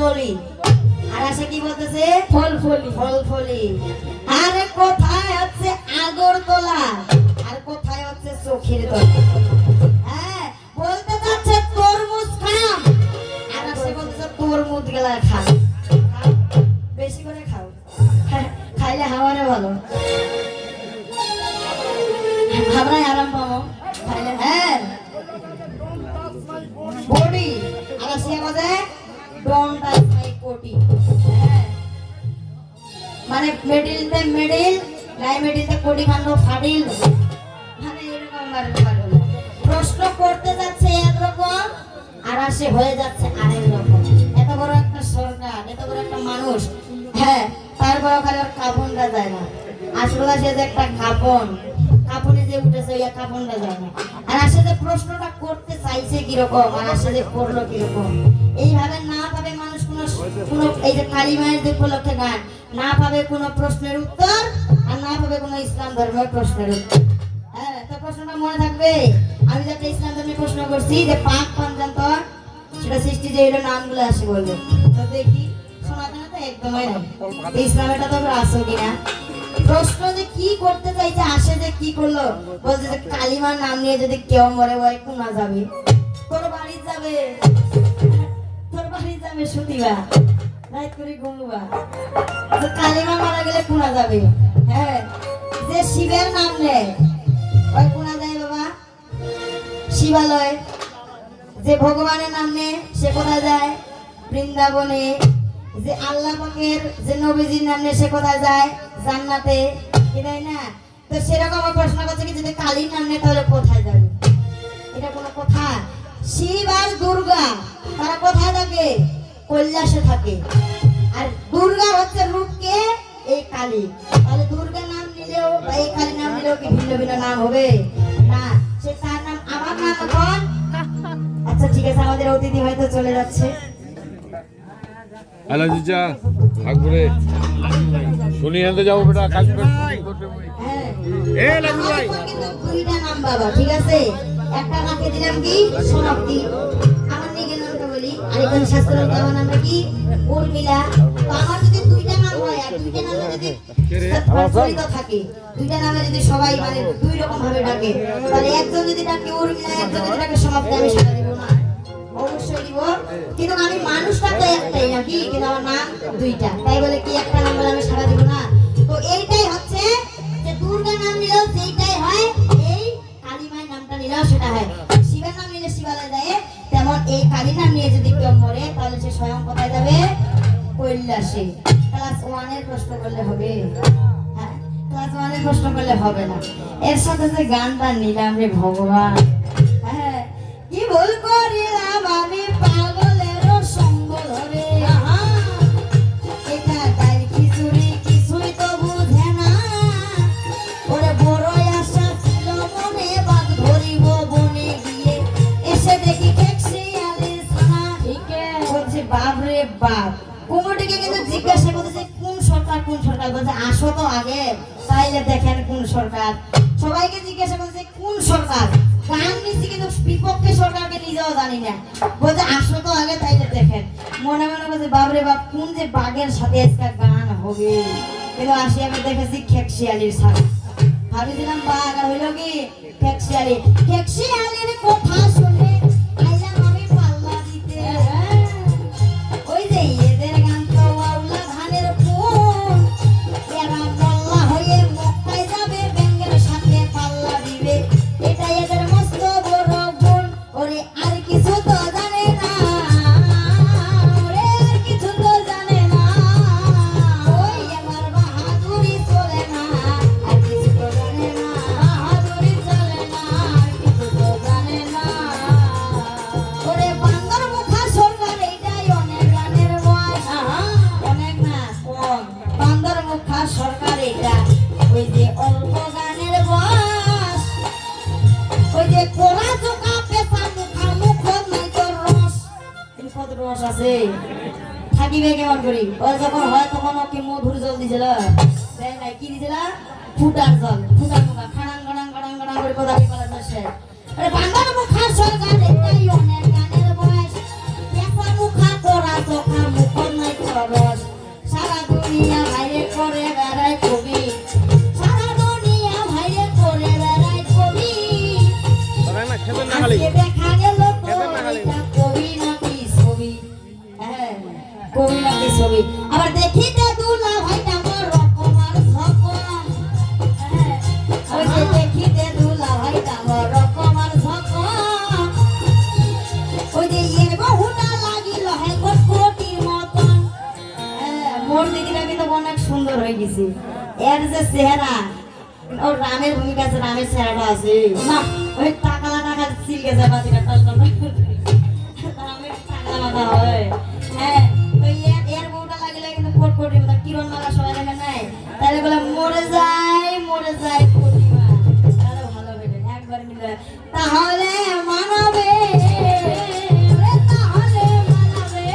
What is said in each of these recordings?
জলি, আর আসে কি বলতেছে ফলফলি। আরে কোথায় হচ্ছে আগরতলা, আর কোথায় হচ্ছে চোখের তলা। হ্যাঁ, বলতে যাচ্ছে তরমুজ খাম, আর আসে বলতেছে তরমুজ গেলা খাও, বেশি করে খাও, খাইলে হাওয়ারে ভালো, হাওয়ায় আরাম পাবো খাইলে। হ্যাঁ, বডি আর আসে বাজে ডোন্ট টাচ মাই কোটি। হ্যাঁ, মানে মিডিলতে মিডিল, নাই মিডিলতে কোটি কাণ্ড ফাডিল, মানে এরকম প্রশ্ন করতে যাচ্ছে একরকম, আর আসে হয়ে যাচ্ছে আরেক রকম। এত বড় একটা সরকার, এত বড় একটা মানুষ, হ্যাঁ, তারপরে খালি ওর কাপড়টা যায় না। আসলে সে যে একটা কাপড়ে যে উঠেছে ওই কাপড়টা যায় না। আর আসে যে প্রশ্নটা করতে চাইছে কিরকম, আর আসে যে করলো কিরকম, এইভাবে না পাবে মানুষ কোনো এই যে কালী মায়ের যে উপলক্ষে গান, না পাবে কোনো প্রশ্নের উত্তর, আর না পাবে কোনো ইসলাম ধর্মের প্রশ্নের উত্তর। হ্যাঁ, তো প্রশ্নটা মনে থাকবে। আমি যে একটা ইসলাম ধর্মের প্রশ্ন করছি যে পাক পাঞ্জাতন সেটা সৃষ্টি যে এর নামগুলো আসে বলবে, তো দেখি শোনাতে না তো একদমই নাই ইসলাম এটা তো আসো কিনা। প্রশ্ন যে কি করতে চাইছে, আসে যে কি করলো, বলছে যে কালিমার নাম নিয়ে যদি কেউ মরে হয় কোনা যাবে, তোর বাড়ি যাবে, তোর বাড়ি যাবে শুনিবা, রাত করে ঘুমবা, কালিমা মারা গেলে কোনা যাবে। হ্যাঁ, যে শিবের নাম নেয় ওই কোনা যায় বাবা, শিবালয়। যে ভগবানের নাম নেয় সে কোথায় যায়, বৃন্দাবনে। যে আল্লাহ পাকের যে নবীজির নাম নেয় সে কোথায় যায়, জান্নাতে, কি তাই না? তো সেরকম আমার প্রশ্ন করছে কি, যদি কালীর নাম নেয় তাহলে কোথায় যাবে? এটা কোনো কথা? শিব আর দুর্গা তারা কোথায় থাকে, কৈলাসে থাকে। আর দুর্গা হচ্ছে রূপকে এই কালী, তাহলে দুর্গা নাম নিলেও বা এই কালী নাম নিলেও কি ভিন্ন ভিন্ন নাম হবে না? সে তার নাম আমার নাম এখন। আচ্ছা ঠিক আছে, আমাদের অতিথি হয়তো চলে যাচ্ছে। হ্যালো জিজা, আকবরে শুনি আনতে যাবো বেটা, কাজ করতে। হ্যাঁ, এ লাগু ভাই, কিন্তু দুইটা নাম বাবা, ঠিক আছে? একটা রাখে দিলাম কি সমাপ্তি, আমার নিজের নামটা বলি, আর এখানে শাস্ত্র আমার নামটা কি উর্মিলা। তো আমার যদি দুইটা নাম হয়, আর দুইটা নামে যদি প্রচলিত থাকে, দুইটা নামে যদি সবাই মানে দুই রকম ভাবে ডাকে, তাহলে একজন যদি ডাকে উর্মিলা, একজন যদি ডাকে সমাপ্তি, আমি সাড়া দিব না? অবশ্যই দিব। কিন্তু আমি মানুষটা তো একটাই নাকি, কিন্তু আমার নাম দুইটা, তাই বলে কি একটা নাম বলে আমি সাড়া দিব না? তো এইটাই হচ্ছে যে দুর্গা নাম নিলেও সেইটাই হয়, এই কালী মায়ের নামটা নিলেও সেটা হয়। শিবের নাম নিলে শিবালয় যায়, তেমন এই কালী নাম নিয়ে যদি কেউ মরে তাহলে সে স্বয়ং কোথায় যাবে, কৈলাসে। ক্লাস 1 এর প্রশ্ন করলে হবে? হ্যাঁ, ক্লাস 1 এর প্রশ্ন করলে হবে না। এর সাথে যে গানটা নিলাম রে ভগবান, হ্যাঁ, কি ভুল করিলাম আমি পাগলের সঙ্গ ধরে, এটা তাই খিচুড়ি কিছুই তো বুঝে না, ওরে বড়ই আশা ছিল মনে, বাঘ ধরিব বনে গিয়ে, এসে দেখি ঠেকশিয়ালির ছানা। বলছে বাপ রে বাপ, কুমুটিকে কিন্তু জিজ্ঞাসা করতেছে কোন সরকার, কোন সরকার, বলছে আসো তো আগে তাইলে দেখেন কোন সরকার। সবাইকে জিজ্ঞাসা করতেছে কোন সরকার, গান নিচ্ছি কিন্তু বিপক্ষে সরকারকে নিজেও জানি না, বলছে আসো তো আগে তাইলে দেখেন। মনে মনে বলছে বাবরে বাপ, কোন যে বাঘের সাথে আজকে গান হবে, কিন্তু আসি আমি দেখেছি খেকশিয়ালির সাথে, ভাবিছিলাম বাঘ, আর হইল কি খেকশিয়ালি। খেকশিয়ালির কথা শুনে আইলাম আমি পাল্লা দিতে, ওই যে এদের গান তো আউলা ধানের ফুল, এরা পাল্লা হয়ে মক্কায় যাবে, ব্যাঙের সাথে পাল্লা দিবে, এটা এদের মস্ত বড় গুণ, ওরে আর কিছু তো জানে না, ওরে আর কিছু তো জানে না, ওই আমার বাহাদুরি চলে না, আর কিছু তো জানে না, বাহাদুরি চলে না, আর কিছু তো জানে না, ওরে বান্দর মুখা সরকার, এইটাই অনেক গানের বয়স, অনেক না কম, বান্দর মুখা সরকার এটা ওই যে অল্প গানের বয়স, ওই যে কোরা চোখা পেশা মুখা মুখত নাই তোর রস, মুখত রস আছে থাকিবে কেমন করি? ও যখন হয় তখন ওকে মধুর জল দিছিল, দেয় নাই, কি দিছিল? ফুটার জল, ফুটার মুখা খাড়াং খাড়াং খাড়াং খাড়াং করে কথা বলা যাচ্ছে। আরে বাংলার মুখা সরকার এটাই অনেক গানের বয়স, পেশা মুখা কোরা চোখা মুখ খালি কে দেখা গেল তো এটা কবি নাকি ছবি, হ্যাঁ কবি নাকি ছবি। আবার দেখিতে দুলা ভাইটা মোর রকমার ঝকমা, হ্যাঁ ওই যে দেখিতে দুলা ভাইটা মোর রকমার ঝকমা, ওই যে এর বহুটা লাগিল হে কোটির মতন। হ্যাঁ মোর দিদিরা কিন্তু অনেক সুন্দর হয়ে গেছে, এর যে চেহারা, ওর রামের ভূমিকা আছে, রামের চেহারাটা আছে না, ওই টাকালা টাকা সিলকে যাবা দিনা রামের টাকালা মাথা হয়। হ্যাঁ তো এর বউটা লাগিলে কিন্তু কোটি মতো কিরণ মালা সবাই দেখে নাই, তাহলে বলে মরে যায় প্রতিমা, তাহলে ভালো বেটে একবার মিলে তাহলে মানাবে, তাহলে মানাবে,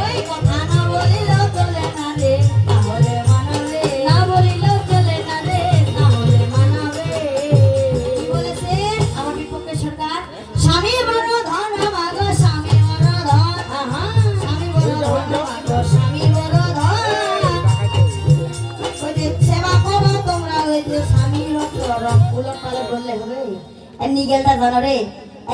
ওই কথা না বলিলেও চলে না রে, তাহলে মানাবে, না বলিলেও চলে না রে, তাহলে মানাবে। কি বলেছে আমার বিপক্ষে সরকার? স্বামী বড় ধন মাগো স্বামী বড় ধন, আহা স্বামী বড় ধন মাগো স্বামী বড় ধন, ওই যে সেবা করো তোমরা, ওই যে স্বামীর চরণ উলট পালট বললে হবে। এর নিগেলটা জানো রে,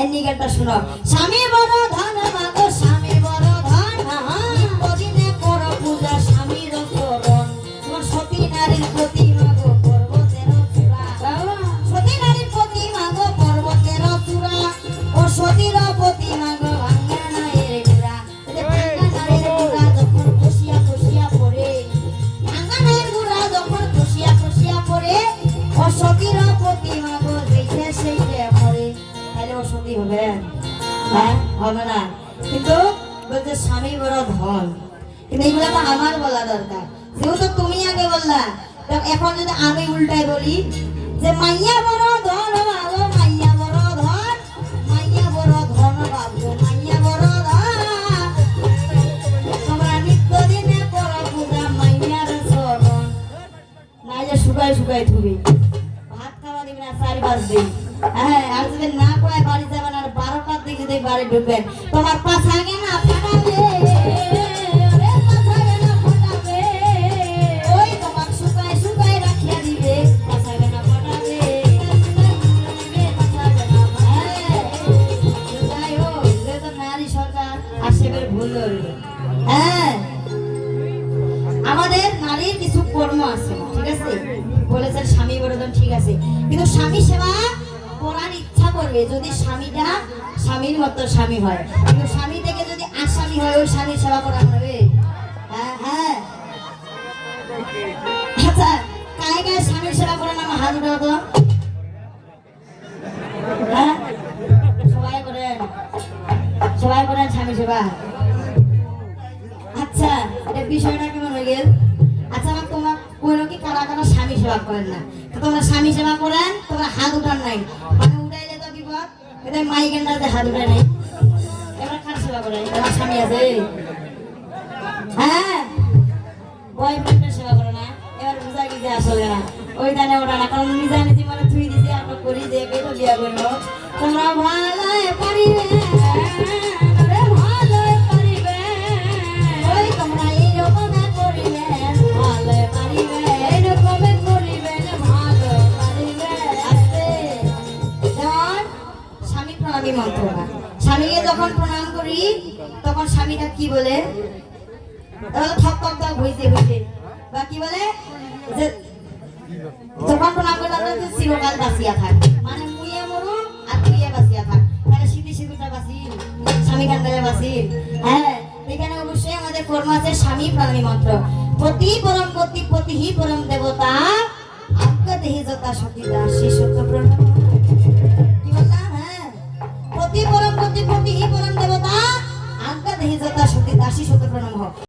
এর নিগেলটা শুনো। স্বামী বড় ধন মাগো স্বামী বড় ধন, আহা প্রতিদিনে করো পূজা স্বামীর চরণ, তোমার সতী নারীর প্রতি মাগো পর্বতের চূড়া, সতী নারীর প্রতি মাগো পর্বতের চূড়া, ও সতীর প্রতি মাগো ভাঙ্গা নায়ের গুড়া, ভাঙ্গা নায়ের গুড়া যখন খসিয়া খসিয়া পড়ে, ভাঙ্গা নায়ের গুড়া যখন খসিয়া খসিয়া পড়ে, ও সতীর প্রতি মাগো যেইতে সেইতে মরে, তাহলে ও সতী হবে? হ্যাঁ হবে না। কিন্তু বলছে স্বামী বড় ধন, কিন্তু এইগুলো তো আমার বলা দরকার, যেহেতু তুমি আগে বললা, তো এখন যদি আমি উল্টাই বলি যে মাইয়া বড় ধন বাবু, মাইয়া বড় ধন, মাইয়া বড় ধন বাবু, মাইয়া বড় ধন, তোমরা নিত্যদিনে করো পূজা মাইয়ার চরণ, নাইলে শুকাই থুবি, ভাত খাওয়া দিবি না 4-5 দিন। হ্যাঁ আর যদি না কয় বাড়ি যাবেন, আর 12টার দিকে যদি বাড়ি ঢুকবেন, তোমার পাছা আগে না ফাটাবে, ওরে পাছা আগে না ফাটাবে, ওই তোমার শুকাই রাখিয়া দিবে, পাছা আগে না ফাটাবে, পাছা আগে না ফাটাবে। যাই হোক, যেহেতু নারী সরকার আশেবের ভুল ধরবে। হ্যাঁ আমাদের নারীর কিছু কর্ম আছে, ঠিক আছে, বলেছেন স্বামী বরদন, ঠিক আছে, কিন্তু স্বামী সেবা করার ইচ্ছা করবে যদি স্বামীটা স্বামীর মতো স্বামী হয়, কিন্তু স্বামী থেকে যদি আসামি হয়, ওই স্বামীর সেবা করা হবে? হ্যাঁ হ্যাঁ। আচ্ছা কায় কায় স্বামীর সেবা করে না, হাত উঠাও তো। হ্যাঁ সবাই করেন স্বামী সেবা। আচ্ছা এটা বিষয়টা কেমন হয়ে গেল? আচ্ছা আমার তোমরা কোনো কি কারা কারা স্বামী সেবা করেন না? তো তোমরা স্বামী সেবা করেন, তোমরা হাত উঠান নাই, মানে উঠাইলে তো বিপদ, এটা মাইকেন্ডাতে হাত উঠায় নাই, এবার কার সেবা করেন? তোমার স্বামী আছে? হ্যাঁ বয়ফ্রেন্ডের সেবা করে না, এবার বুঝা গেছে আসলে না, ওই দানে ওটা না, কারণ নিজে মানে থুই দিছে, আমরা করি যে কে তো বিয়া করলো, তোমরা ভালো পারিবে, স্বামীকে যখন প্রণাম করি তখন স্বামীটা কি বলে? থক থক থক হইতে বা কি বলে যে যখন প্রণাম করলে চিরকাল বাঁচিয়া থাক, মানে মুইয়ে মরু আর তুইয়ে বাঁচিয়া থাক, তাহলে সিঁড়ি সিঁদুরটা বাঁচি, স্বামী কান্দালে বাঁচি। হ্যাঁ এখানে অবশ্যই আমাদের কর্ম আছে স্বামী প্রণামী মন্ত্র। পতি পরম গতি পতিহি পরম দেবতা, আজ্ঞা দেহি যথা সতী দাসী সত্য প্রণাম। কি বললাম? হ্যাঁ পতি পরম গতি পতিহি পরম দেবতা, আজ্ঞা দেহি যথা সতী দাসী সত্য প্রণাম।